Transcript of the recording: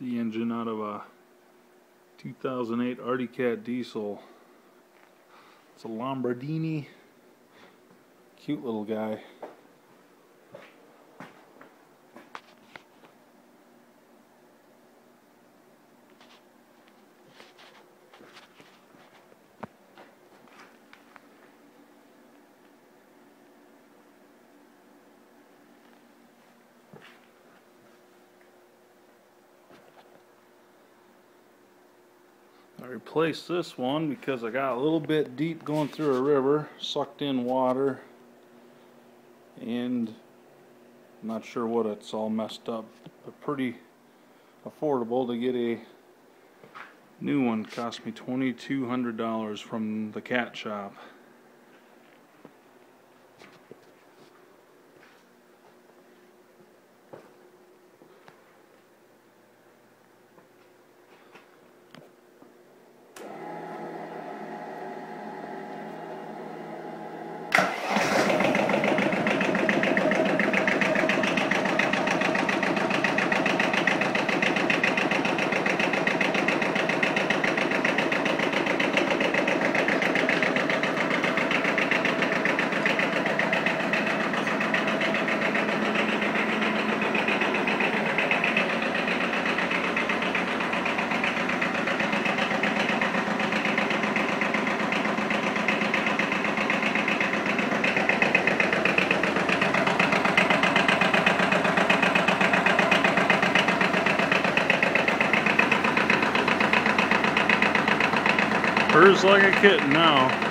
the engine out of a 2008 Artie Cat diesel. It's a Lombardini. Cute little guy. I replaced this one because I got a little bit deep going through a river, sucked in water, and I'm not sure what, it's all messed up. But pretty affordable to get a new one. Cost me $2,200 from the cat shop. Purrs like a kitten now.